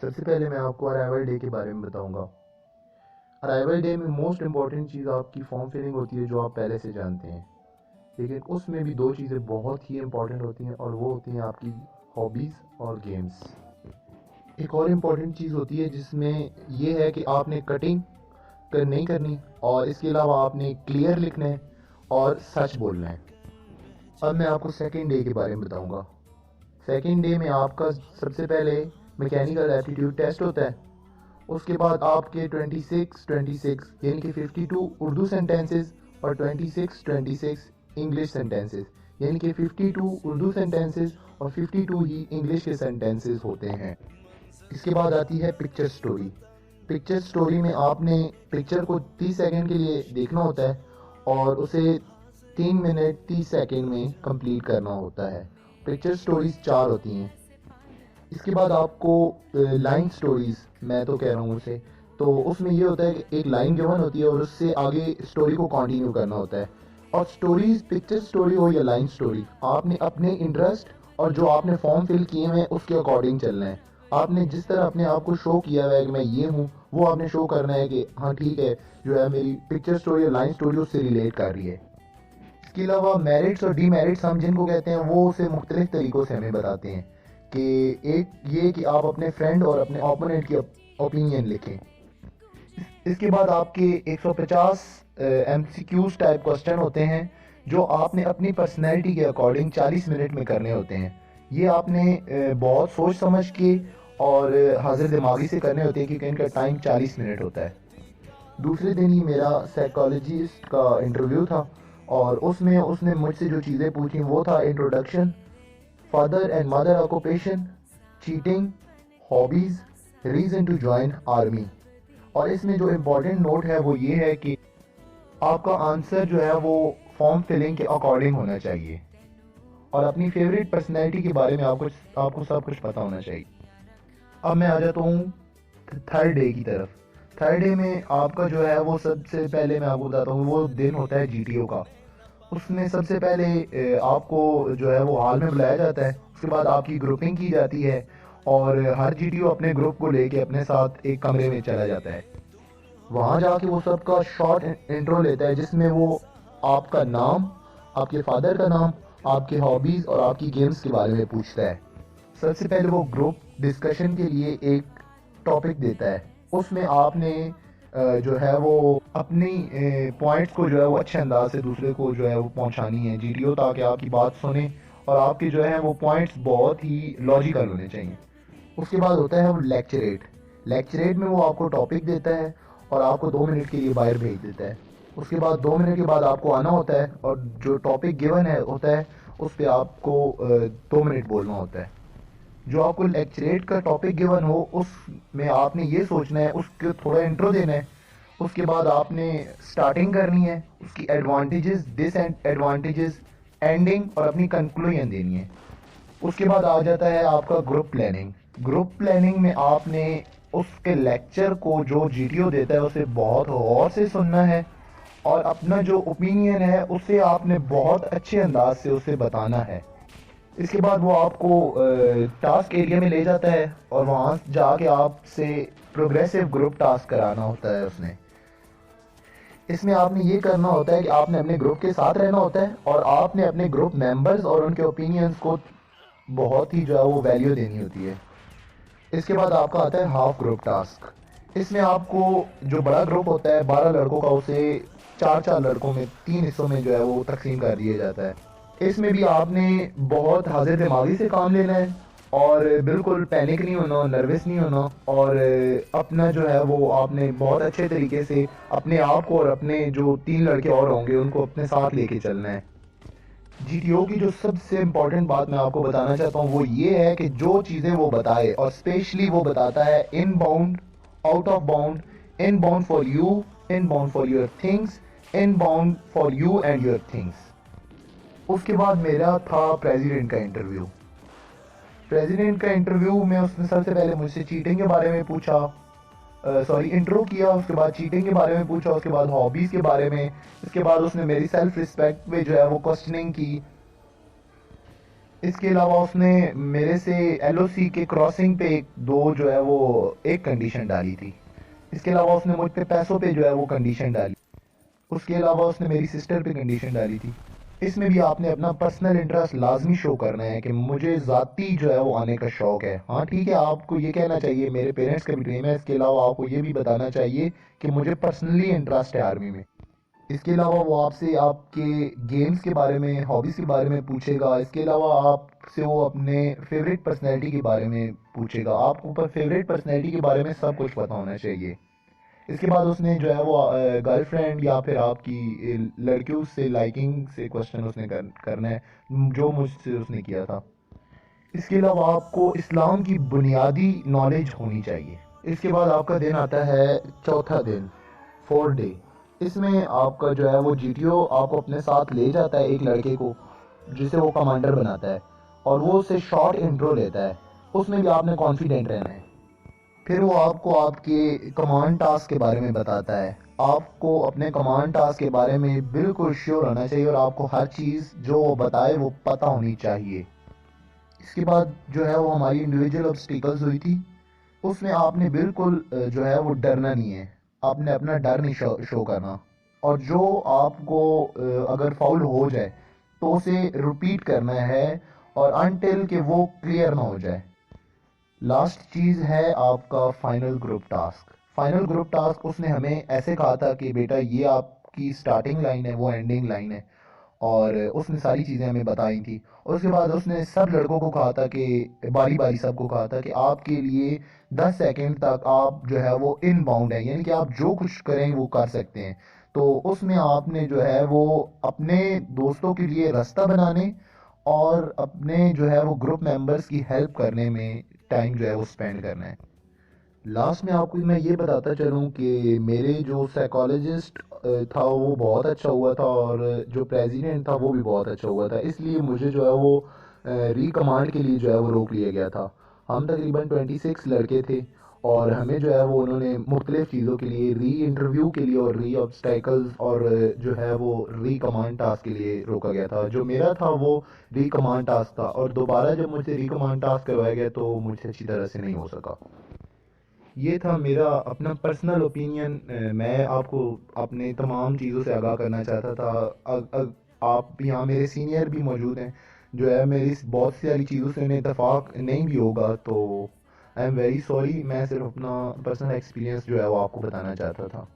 सबसे पहले मैं आपको अराइवल डे के बारे में बताऊंगा। अराइवल डे में मोस्ट इम्पॉर्टेंट चीज़ आपकी फॉर्म फिलिंग होती है, जो आप पहले से जानते हैं। लेकिन उसमें भी दो चीज़ें बहुत ही इम्पॉर्टेंट होती हैं, और वो होती हैं आपकी हॉबीज़ और गेम्स। एक और इम्पॉर्टेंट चीज़ होती है जिसमें ये है कि आपने कटिंग नहीं करनी, और इसके अलावा आपने क्लियर लिखना है और सच बोलना है। अब मैं आपको सेकेंड डे के बारे में बताऊंगा। सेकेंड डे में आपका सबसे पहले मैकेनिकल एप्टीट्यूड टेस्ट होता है। उसके बाद आपके 26 यानी कि 52 उर्दू सेंटेंसेस और 26 इंग्लिश सेंटेंसेस, यानी कि 52 उर्दू सेंटेंसेस और 52 ही इंग्लिश के सेंटेंसेस होते हैं। इसके बाद आती है पिक्चर स्टोरी। पिक्चर स्टोरी में आपने पिक्चर को 30 सेकंड के लिए देखना होता है और उसे 3 मिनट 30 सेकंड में कंप्लीट करना होता है। पिक्चर स्टोरीज 4 होती हैं। इसके बाद आपको लाइन स्टोरीज, मैं तो कह रहा हूँ उसे, तो उसमें ये होता है कि एक लाइन गिवन होती है और उससे आगे स्टोरी को कंटिन्यू करना होता है। और स्टोरीज, पिक्चर स्टोरी हो या लाइन स्टोरी, आपने अपने इंटरेस्ट और जो आपने फॉर्म फिल किए हैं उसके अकॉर्डिंग चलना है। आपने जिस तरह अपने आप को शो किया हुआ है कि मैं ये हूँ, वो आपने शो करना है कि हाँ ठीक है, जो है मेरी पिक्चर स्टोरी और लाइन स्टोरी उससे रिलेट कर रही है। इसके अलावा मेरिट्स और डीमेरिट्स हम जिनको कहते हैं, वो उसे मुख्तलिफ तरीक़ों से हमें बताते हैं। कि एक ये कि आप अपने फ्रेंड और अपने ओपोनेंट की ओपिनियन लिखें। इसके बाद आपके 150 MCQs टाइप क्वेश्चन होते हैं, जो आपने अपनी पर्सनैलिटी के अकॉर्डिंग 40 मिनट में करने होते हैं। ये आपने बहुत सोच समझ के और हाजिर दिमागी से करने होते हैं, क्योंकि इनका टाइम 40 मिनट होता है। दूसरे दिन ही मेरा साइकोलॉजिस्ट का इंटरव्यू था, और उसमें उसने मुझसे जो चीज़ें पूछी वो था introduction, father and mother occupation, cheating, hobbies, reason to join army. और इसमें जो इम्पोर्टेंट नोट है वो ये है कि आपका आंसर जो है वो फॉर्म फिलिंग के अकॉर्डिंग होना चाहिए, और अपनी फेवरेट पर्सनैलिटी के बारे में आपको सब कुछ पता होना चाहिए। अब मैं आ जाता हूँ थर्ड डे की तरफ। थर्ड डे में आपका जो है वो, सबसे पहले मैं आपको बताता हूँ, वो दिन होता है GTO का। उसमें सबसे पहले आपको जो है वो हॉल में बुलाया जाता है। उसके बाद आपकी ग्रुपिंग की जाती है, और हर GTO अपने ग्रुप को लेके अपने साथ एक कमरे में चला जाता है। वहाँ जाके वो सबका शॉर्ट इंट्रो लेता है, जिसमें वो आपका नाम, आपके फादर का नाम, आपके हॉबीज़ और आपकी गेम्स के बारे में पूछता है। सबसे पहले वो ग्रुप डिस्कशन के लिए एक टॉपिक देता है। उसमें आपने जो है वो अपनी पॉइंट्स को जो है वो अच्छे अंदाज से दूसरे को जो है वो पहुंचानी है GTO, ताकि आपकी बात सुने और आपके जो है वो पॉइंट्स बहुत ही लॉजिकल होने चाहिए। उसके बाद होता है वो लेक्चरेट। लेक्चरेट में वो आपको टॉपिक देता है और आपको 2 मिनट के लिए बाहर भेज देता है। उसके बाद 2 मिनट के बाद आपको आना होता है, और जो टॉपिक गिवन है होता है उस पर आपको 2 मिनट बोलना होता है। जो आपको लेक्चरेट का टॉपिक गिवन हो उसमें आपने ये सोचना है, उसके थोड़ा इंट्रो देना है। उसके बाद आपने स्टार्टिंग करनी है, उसकी एडवांटेजेस, डिसएडवांटेजेस, एंडिंग और अपनी कंक्लूजन देनी है। उसके बाद आ जाता है आपका ग्रुप प्लानिंग। ग्रुप प्लानिंग में आपने उसके लेक्चर को जो GTO देता है उसे बहुत गौर से सुनना है, और अपना जो ओपिनियन है उसे आपने बहुत अच्छे अंदाज से उसे बताना है। इसके बाद वो आपको टास्क एरिया में ले जाता है, और वहाँ जाके आपसे प्रोग्रेसिव ग्रुप टास्क कराना होता है उसने। इसमें आपने ये करना होता है कि आपने अपने ग्रुप के साथ रहना होता है, और आपने अपने ग्रुप मेंबर्स और उनके ओपिनियंस को बहुत ही जो है वो वैल्यू देनी होती है। इसके बाद आपका आता है हाफ ग्रुप टास्क। इसमें आपको, जो बड़ा ग्रुप होता है 12 लड़कों का, उसे 4 4 लड़कों में 3 हिस्सों में जो है वो तकसीम कर दिया जाता है। इसमें भी आपने बहुत हाजिर दिमागी से काम लेना है, और बिल्कुल पैनिक नहीं होना, नर्वस नहीं होना, और अपना जो है वो आपने बहुत अच्छे तरीके से अपने आप को और अपने जो 3 लड़के और होंगे उनको अपने साथ लेके चलना है। GTO की जो सबसे इम्पोर्टेंट बात मैं आपको बताना चाहता हूँ वो ये है कि जो चीज़ें वो बताए, और स्पेशली वो बताता है in bound, out of bound, in bound for you, in bound for your things, in bound for you and your things. उसके बाद मेरा था प्रेसिडेंट का इंटरव्यू। प्रेसिडेंट का इंटरव्यू में उसने सबसे पहले मुझसे चीटिंग के बारे में पूछा, इंट्रो किया। उसके बाद चीटिंग के बारे में पूछा, उसके बाद हॉबीज़ के बारे में। इसके बाद उसने मेरी सेल्फ रिस्पेक्ट पे जो है वो क्वेश्चनिंग की। इसके अलावा उसने मेरे से एलओसी के क्रॉसिंग पे एक दो जो है वो एक कंडीशन डाली थी। इसके अलावा उसने मुझ पे पैसों पे जो है वो कंडीशन डाली। उसके अलावा उसने मेरी सिस्टर पे कंडीशन डाली थी। इसमें भी आपने अपना पर्सनल इंटरेस्ट लाजमी शो करना है कि मुझे ज़ाती जो है वो आने का शौक़ है। हाँ ठीक है, आपको ये कहना चाहिए मेरे पेरेंट्स का भी ड्रीम है, इसके अलावा आपको ये भी बताना चाहिए कि मुझे पर्सनली इंटरेस्ट है आर्मी में। इसके अलावा वो आपसे आपके गेम्स के बारे में, हॉबीज़ के बारे में पूछेगा। इसके अलावा आपसे वो अपने फेवरेट पर्सनैलिटी के बारे में पूछेगा। आपको ऊपर फेवरेट पर्सनैलिटी के बारे में सब कुछ पता होना चाहिए। इसके बाद उसने जो है वो गर्लफ्रेंड या फिर आपकी लड़कियों से लाइकिंग से क्वेश्चन उसने करना है, जो मुझसे उसने किया था। इसके अलावा आपको इस्लाम की बुनियादी नॉलेज होनी चाहिए। इसके बाद आपका दिन आता है चौथा दिन, फोर्थ डे। इसमें आपका जो है वो जीटीओ आपको अपने साथ ले जाता है एक लड़के को, जिसे वो कमांडर बनाता है, और वो उससे शॉर्ट इंट्रो लेता है। उसमें भी आपने कॉन्फिडेंट रहना है। फिर वो आपको आपके कमांड टास्क के बारे में बताता है। आपको अपने कमांड टास्क के बारे में बिल्कुल श्योर होना चाहिए और आपको हर चीज़ जो वो बताए वो पता होनी चाहिए। इसके बाद जो है वो हमारी इंडिविजुअल ऑब्स्टिकल्स हुई थी। उसमें आपने बिल्कुल जो है वो डरना नहीं है। आपने अपना डर नहीं शो करना। और जो आपको अगर फाउल हो जाए तो उसे रिपीट करना है, और अनटिल कि वो क्लियर ना हो जाए। लास्ट चीज़ है आपका final group task. Final group task उसने हमें ऐसे कहा था कि बेटा ये आपकी स्टार्टिंग लाइन है, वो एंडिंग लाइन है। और उसने सारी चीज़ें हमें बताई थी। और उसके बाद उसने सब लड़कों को कहा था कि बारी बारी सबको कहा था कि आपके लिए 10 सेकंड तक आप जो है वो इन बाउंड है, यानी कि आप जो कुछ करें वो कर सकते हैं। तो उसमें आपने जो है वो अपने दोस्तों के लिए रास्ता बनाने और अपने जो है वो ग्रुप मेंबर्स की हेल्प करने में टाइम जो है वो स्पेंड करना है। लास्ट में आपको मैं ये बताता चलूँ कि मेरे जो साइकोलॉजिस्ट था वो बहुत अच्छा हुआ था, और जो प्रेसिडेंट था वो भी बहुत अच्छा हुआ था। इसलिए मुझे जो है वो री कमांड के लिए जो है वो रोक लिया गया था। हम तकरीबन 26 लड़के थे, और हमें जो है वो उन्होंने मुख्तलिफ़ चीज़ों के लिए, री इंटरव्यू के लिए और री ऑब्स्टेकल्स और जो है वो री कमांड टास्क के लिए रोका गया था। जो मेरा था वो री कमांड टास्क था, और दोबारा जब मुझसे री कमांड टास्क करवाया गया तो मुझसे अच्छी तरह से नहीं हो सका। ये था मेरा अपना पर्सनल ओपिनियन। मैं आपको अपने तमाम चीज़ों से आगाह करना चाहता था। आप यहाँ मेरे सीनियर भी मौजूद हैं, जो है मेरी बहुत सारी चीज़ों से उन्हें इतफाक़ नहीं भी होगा, तो आई एम वेरी सॉरी। मैं सिर्फ अपना पर्सनल एक्सपीरियंस जो है वो आपको बताना चाहता था।